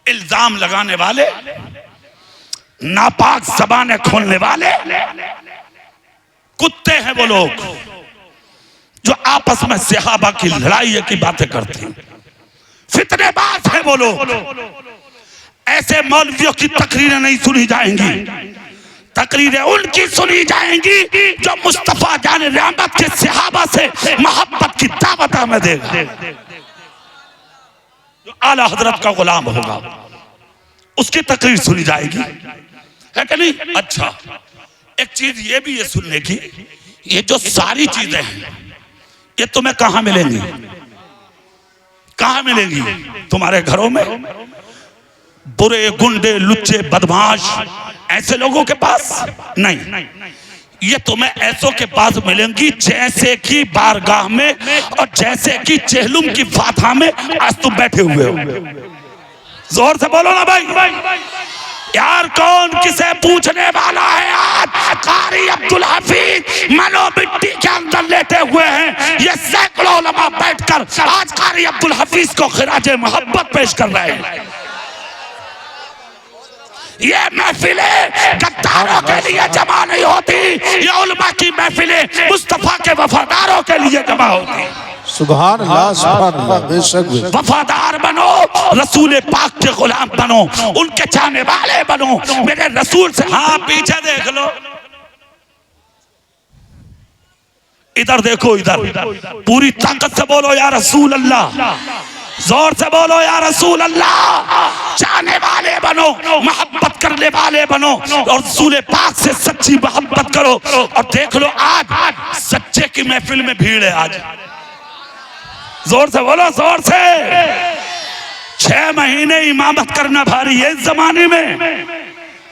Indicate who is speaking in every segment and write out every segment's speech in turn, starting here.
Speaker 1: इल्जाम लगाने वाले, नापाक ज़बानें खोलने वाले कुत्ते हैं वो लोग जो आपस में सहाबा की लड़ाई की बातें करते हैं। फितनेबाज हैं वो लोग। ऐसे मौलवियों की तकरीरें नहीं सुनी जाएंगी, तकरीरें उनकी सुनी जाएंगी जो मुस्तफा जाने रहमत के सहाबा से मोहब्बत की दावत हमें देगा, जो आला हजरत का गुलाम होगा, उसकी तकरीर सुनी जाएगी, है कि नहीं? अच्छा, एक चीज ये भी है सुनने की, ये जो सारी चीजें हैं ये तुम्हें कहां मिलेंगी? कहां मिलेंगी? तुम्हारे घरों में? बुरे गुंडे लुच्चे बदमाश ऐसे लोगों के पास नहीं, ये तुम्हें ऐसों के पास मिलेंगी जैसे कि बारगाह में और जैसे कि चेहलुम की फातहा में आज तुम बैठे हुए हो। जोर से बोलो ना भाई यार, कौन किसे पूछने वाला है? आज कारी अब्दुल हफीज मनो मिट्टी के अंदर लेटे हुए हैं। ये सैकड़ों उलमा बैठकर आज कारी अब्दुल हफीज को खिराजे मोहब्बत पेश कर रहे हैं। ये महफिलें गद्दारों के लिए जमा नहीं होती, ये उलमा की महफिलें मुस्तफा के वफादारों के लिए जमा होती।
Speaker 2: सुभान अल्लाह, सुभान अल्लाह। बेशक
Speaker 1: वफादार बनो, रसूल पाक के गुलाम बनो, उनके चाहने वाले बनो, मेरे रसूल से। हाँ, पीछे देख लो, इधर देखो, इधर पूरी ताकत से बोलो या रसूल अल्लाह, जोर से बोलो या रसूल अल्लाह। चाहने वाले बनो, मोहब्बत करने वाले बनो और रसूल पाक से सच्ची मोहब्बत करो। और देख लो आज सच्चे की महफिल में भीड़ है। आज जोर से बोलो, जोर से। 6 महीने इमामत करना भारी है इस जमाने में,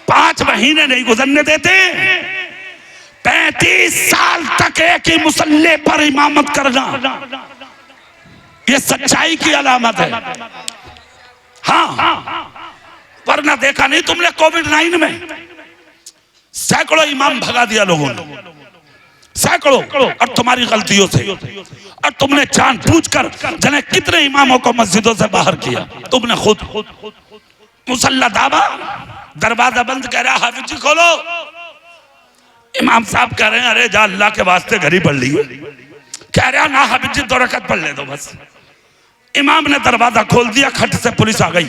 Speaker 1: 5 महीने नहीं गुजरने देते। 35 साल तक एक ही मुसल्ले पर इमामत करना, ये सच्चाई की अलामत है। हाँ, वरना देखा नहीं तुमने कोविड-19 में सैकड़ों इमाम भगा दिया लोगों ने, सैकड़ों, और तुम्हारी गलतियों से। और तुमने जानबूझकर जाने कितने इमामों को मस्जिदों से बाहर किया। तुमने खुद मुसल्ला दाबा, दरवाजा बंद, कह रहा हाफिज जी खोलो। इमाम साहब कह रहे हैं अरे जा अल्लाह के वास्ते घड़ी पढ़ ली। कह रहा ना हाफिज जी 2 रकात पढ़ ले दो बस। इमाम ने दरवाजा खोल दिया, खट से पुलिस आ गई,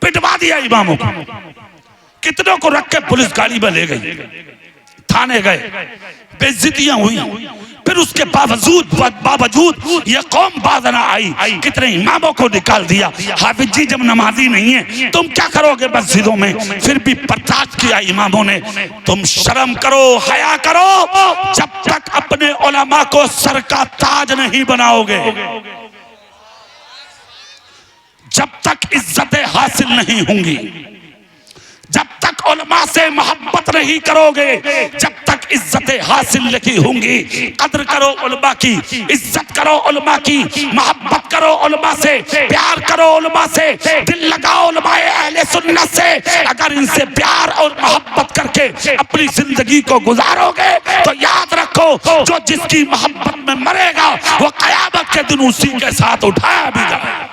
Speaker 1: पिटवा दिया इमामों को। कितनों को रख के पुलिस गाड़ी में ले गई, थाने गए, बेइज्जतियां हुई। फिर उसके बावजूद ये कौम बाज ना आई, कितने इमामों को निकाल दिया। हाफिज जी जब नमाजी नहीं है तुम क्या करोगे मस्जिदों में? फिर भी बर्दाश्त किया इमामों ने। तुम शर्म करो, हया करो, जब तक अपने उलमा को सर का ताज नहीं बनाओगे, जब तक इज्जतें हासिल नहीं होंगी, जब तक उलमा से मोहब्बत नहीं करोगे, जब तक इज्जतें हासिल नहीं होंगी। कद्र करो उलमा की, इज्जत करो उलमा की, मोहब्बत करो उलमा से, प्यार करो उलमा से, दिल लगाओ उलमाए अहले सुन्नत से। अगर इनसे प्यार और मोहब्बत करके अपनी जिंदगी को गुजारोगे तो याद रखो, जो जिसकी मोहब्बत में मरेगा वो कयामत के दिन उसी के साथ उठाया भी जाएगा।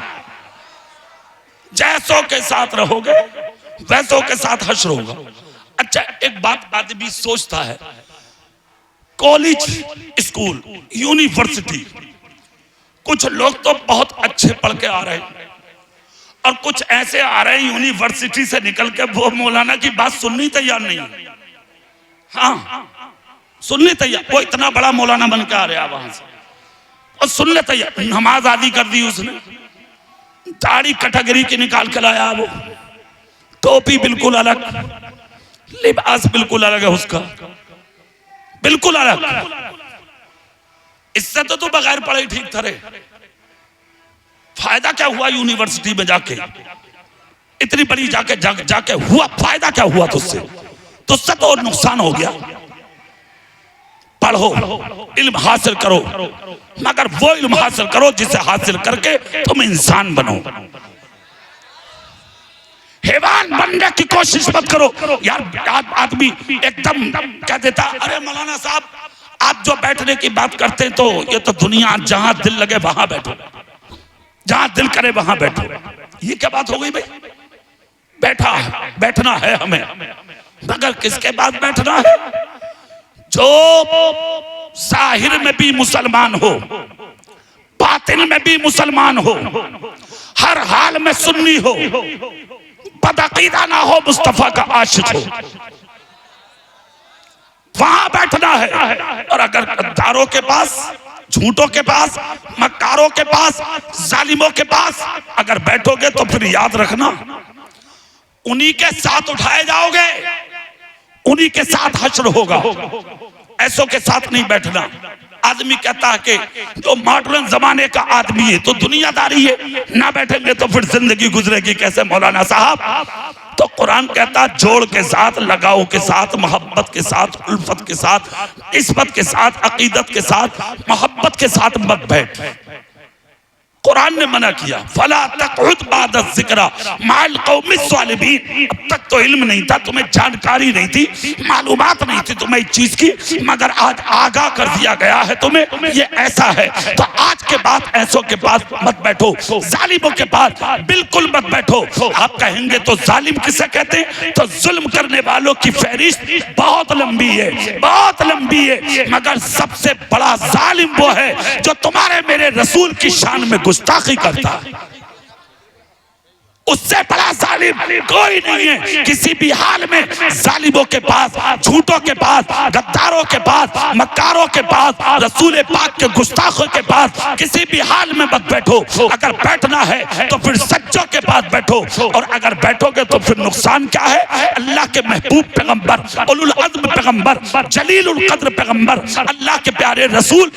Speaker 1: जैसों के साथ रहोगे वैसों के साथ हश्र होगा। अच्छा, एक बात आदमी सोचता है, कॉलेज, स्कूल, यूनिवर्सिटी, कुछ लोग तो बहुत अच्छे पढ़ के आ रहे हैं और कुछ ऐसे आ रहे हैं यूनिवर्सिटी से निकल के वो मौलाना की बात सुननी तैयार नहीं। हाँ, सुनने तैयार, वो इतना बड़ा मौलाना बन के आ रहा वहां से और सुनने तैयार। नमाज आदि कर दी उसने, दाढ़ी कैटेगरी की निकाल के लाया, वो टोपी बिल्कुल अलग, लिबास बिल्कुल अलग है उसका, बिल्कुल अलग। इससे तो बगैर पढ़े ठीक था। फायदा क्या हुआ यूनिवर्सिटी में जाके, इतनी बड़ी जाके हुआ फायदा क्या हुआ? तुझसे तो नुकसान हो गया। पढ़ो, इल्म हासिल करो, मगर वो इल्म हासिल करो जिसे हासिल करके तुम इंसान बनो। हैवान बनने की कोशिश मत करो। यार आदमी एकदम कह देता, अरे मौलाना साहब आप जो बैठने की बात करते हैं तो ये तो दुनिया, जहां दिल लगे वहां बैठो, जहां दिल करे वहां बैठो। ये क्या बात हो गई भाई? बैठना है हमें, मगर किसके पास बैठना है? जो जाहिर में भी मुसलमान हो, बातिन में भी मुसलमान हो, हर हाल में सुन्नी हो, बदअकीदा ना हो, मुस्तफा का आशिक हो, वहां बैठना है। और अगर गद्दारों के पास, झूठों के पास, मक्कारों के पास, जालिमों के पास अगर बैठोगे तो फिर याद रखना उन्हीं के साथ उठाए जाओगे, उन्हीं के साथ हश्र होगा, ऐसों के साथ नहीं बैठना। आदमी कहता है कि जो मॉडर्न जमाने का आदमी है तो दुनियादारी है, ना बैठेंगे तो फिर जिंदगी गुजरेगी कैसे मौलाना साहब? तो कुरान कहता जोड़ के साथ, लगाव के साथ, मोहब्बत के साथ, उल्फत के साथ, इस्मत के साथ, अकीदत के साथ, मोहब्बत के साथ मत बैठ। कुरान ने मना किया, फला तक़उद बाद ज़िक्रा माल कौमिस ज़ालिमीन। अब तक तो इल्म नहीं था, तुम्हें जानकारी नहीं थी, मालूमात नहीं थी तुम्हें इस चीज की, मगर आज आगाह कर दिया गया है तुम्हें, ये ऐसा है। तो आज के बाद ऐसों के पास मत बैठो, जालिमों के पास बिल्कुल मत बैठो। आप कहेंगे तो जालिम किसे कहते हैं? तो जुल्म करने वालों की फहरिस्त बहुत लंबी है, बहुत लंबी है, मगर सबसे बड़ा जालिम वो है जो तुम्हारे मेरे रसूल की शान में गुस्ताखी करता है। उससे बड़ा जालिम कोई नहीं है। किसी भी हाल में जालिमों के पास, झूठों के पास, गद्दारों के पास, मक्कारों के पास, रसूल पाक के गुस्ताखों के पास किसी भी हाल में मत बैठो। अगर बैठना है तो फिर सच्चों के पास बैठो, और अगर बैठोगे तो फिर नुकसान क्या है? अल्लाह के महबूब पैगंबर, उलुल अज़्म पैगंबर, जलीलुल क़द्र पैगंबर, अल्लाह के प्यारे रसूल,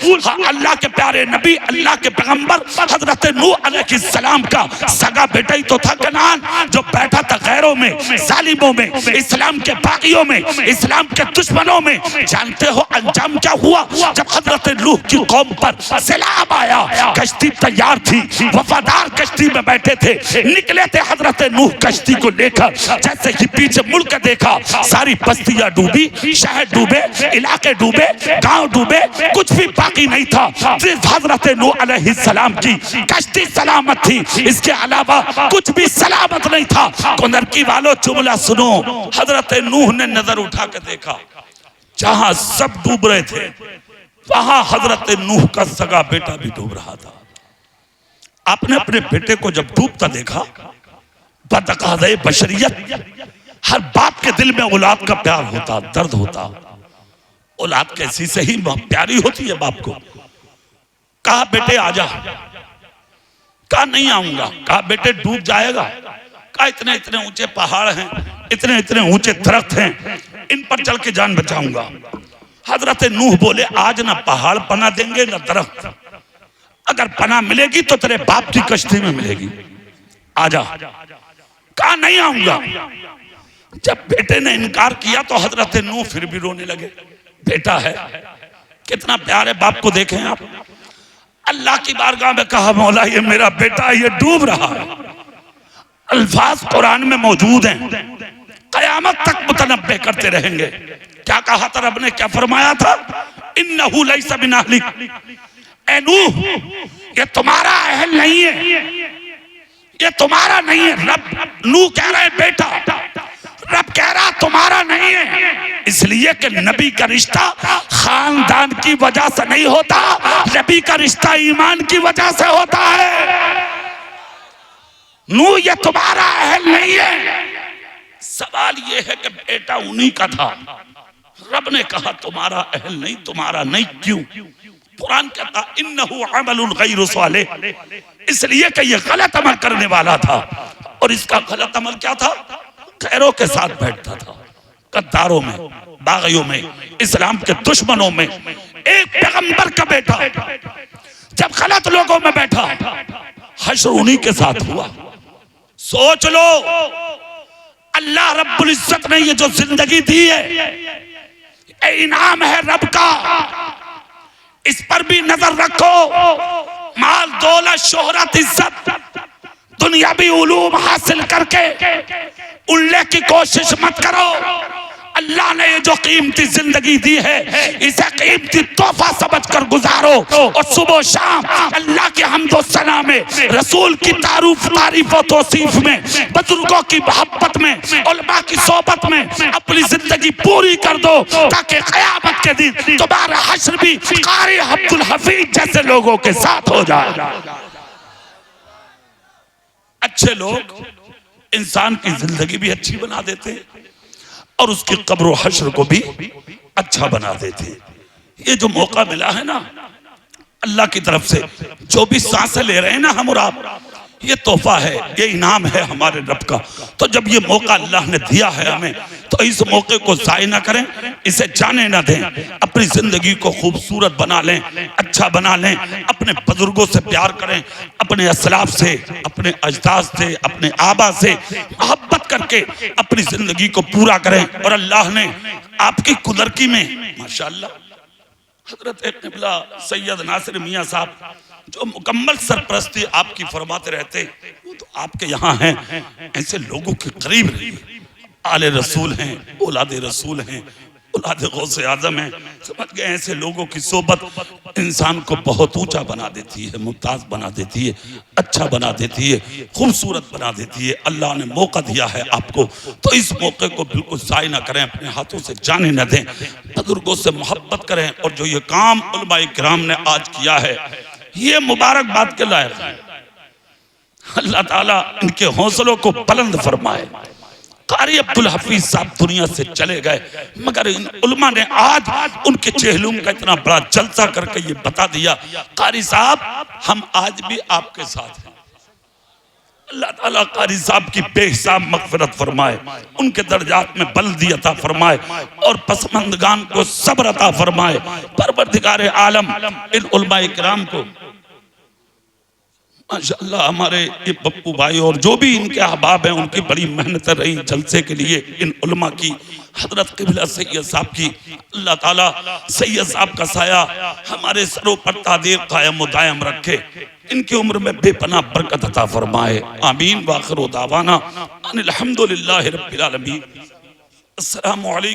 Speaker 1: अल्लाह के प्यारे नबी, अल्लाह के पैगंबर हजरत नूह अलैहिस्सलाम का सगा बेटा ही तो था कनान, जो बैठा था गैरों में, जालिमों में, इस्लाम के बागियों में, इस्लाम के दुश्मनों में। जानते हो अंजाम क्या हुआ? जब हजरत नूह की कौम पर सैलाब आया, कश्ती तैयार थी, वफादार कश्ती में बैठे थे, निकले थे हजरत नूह कश्ती को लेकर, जैसे ही पीछे मुड़ कर देखा सारी बस्तियां डूबी, शहर डूबे, इलाके डूबे, गांव डूबे, कुछ भी बाकी नहीं था, सिर्फ हजरत नूह अलैहिस्सलाम की कश्ती सलामत थी, इसके अलावा कुछ भी सलामत नहीं था। कुंदरकी वालों जुमला सुनो, हजरत नूह ने नजर उठा के देखा, जहां सब डूब रहे थे वहां हजरत नूह का सगा बेटा भी डूब रहा था। आपने अपने बेटे को जब डूबता देखा, बतक़ाज़े बशरियत, हर बाप के दिल में औलाद का प्यार होता, दर्द होता। औलाद कैसी से ही प्यारी होती है बाप को। कहा बेटे आजा, कहा नहीं आऊंगा, कहा बेटे डूब जाएगा, कहा इतने इतने ऊंचे पहाड़ हैं, इतने इतने ऊंचे दरख्त हैं, इन पर चल के जान बचाऊंगा। हजरत नूह बोले आज ना पहाड़ पना देंगे ना दरख्त, अगर पना मिलेगी तो तेरे बाप की कश्ती में मिलेगी, आजा। कहा नहीं आऊंगा। जब बेटे ने इनकार किया तो हजरत नूह फिर भी रोने लगे। बेटा है, कितना प्यार है बाप को, देखें आप। अल्लाह की बारगाह में कहा मौला ये मेरा बेटा ये डूब रहा है। अल्फाज कुरान में मौजूद हैं, कयामत तक मुतनब्बे करते रहेंगे। क्या कहा था रब ने, क्या फरमाया था? इन्नहु लैसा मिन अहलिक, ए नूह ये तुम्हारा अहल नहीं है, ये तुम्हारा नहीं है। रब नूह कह रहे बेटा, रब कह रहा तुम्हारा नहीं है, इसलिए कि नबी का रिश्ता खानदान की वजह से नहीं होता, नबी का रिश्ता ईमान की वजह से होता है। नूह ये तुम्हारा अहल नहीं है। सवाल ये है कि बेटा उन्हीं का था, रब ने कहा तुम्हारा अहल नहीं, तुम्हारा नहीं। क्यों? कुरान कहता इन्नहु अमलुन गैरु सालिह, इसलिए कि ये गलत अमल करने वाला था। और इसका गलत अमल क्या था? गैरों के साथ बैठता था, गद्दारों में, बागियों में, इस्लाम के दुश्मनों में। एक पैगंबर का बेटा जब गलत लोगों में बैठा, हश्र उन्हीं के साथ हुआ। सोच लो, अल्लाह रब्बुल इज्जत ने ये जो जिंदगी दी है, ये इनाम है रब का, इस पर भी नजर रखो। माल दौलत शोहरत इज्जत दुनियावी उलूम हासिल करके उड़ने की कोशिश मत करो। अल्लाह ने ये जो कीमती जिंदगी दी है इसे कीमती तोहफा समझकर गुजारो और सुबह शाम अल्लाह के हम्दो सना में, रसूल की तारीफ और तौसीफ में, बुजुर्गों की मोहब्बत में, उलमा की सोबत में अपनी जिंदगी पूरी कर दो ताकि क़यामत के दिन तुम्हारा हश्र भी कारी अब्दुल हफीज जैसे लोगों के साथ हो जाए। अच्छे लोग इंसान की जिंदगी भी अच्छी बना देते हैं और उसकी कब्र व हश्र को भी अच्छा बना देते हैं। ये जो मौका मिला है ना अल्लाह की तरफ से, जो भी सांसें ले रहे हैं ना हम और आप, ये तोहफा है, ये इनाम है हमारे रब का। तो जब ये मौका अल्लाह ने दिया है हमें, तो इस मौके को ज़ाय ना करें, इसे जाने ना दें, अपनी जिंदगी को खूबसूरत बना लें, अच्छा बना लें, अपने बुजुर्गों से प्यार करें, अपने असलाफ से, अपने अजदाद से, अपने आबा से मोहब्बत करके अपनी जिंदगी को पूरा करें। और अल्लाह ने आपकी कुदरती में माशाअल्लाह हजरत क़िबला सैयद नासिर मियाँ साहब जो मुकम्मल सरपरस्ती आपकी फरमाते रहते, वो तो आपके यहाँ हैं। ऐसे लोगों के करीब रहिए, आले रसूल हैं, औलादे रसूल हैं, औलादे गौसे आजम हैं, समझ गए। ऐसे लोगों की सोबत इंसान को बहुत ऊंचा बना देती है, मुमताज बना देती है, अच्छा बना देती है, खूबसूरत बना देती है। अल्लाह ने मौका दिया है आपको, तो इस मौके को बिल्कुल ज़ाय ना करें, अपने हाथों से जाने न दें, बुजुर्गों से मोहब्बत करें। और जो ये काम उलमाए किराम ने आज किया है ये मुबारकबाद के लायक है। अल्लाह ताला इनके हौसलों को बुलंद फरमाए। कारी अब्दुल हफीज साहब दुनिया से चले गए, मगर इन उलमा ने आज उनके चेहलूम का इतना बड़ा जलसा करके ये बता दिया, कारी साहब हम आज भी आपके साथ हैं। अल्लाह ताला कारी साहब की बेहिसाब मग़फ़िरत फरमाए, उनके दर्जात में बुलंदी अता फरमाए और पसमंदगान को सब्र अता फरमाए। परवरदिगार आलम इन उलमाए किराम को माशाअल्लाह, हमारे ये पप्पू भाई और जो भी इनके अहबाब हैं उनकी बड़ी मेहनत रही जलसे के लिए। इन उलमा की, हजरत क़िबला सैयद साहब की, अल्लाह ताला सैयद साहब का साया हमारे सरों पर तादीर कायम व दायम रखे, इनकी उम्र में बेपनाह बरकत अता फरमाए। आमीन। व आखिर दावाना अनिल हम्दुलिल्लाहि रब्बिल आलमीन। अस्सलामु अलैकुम।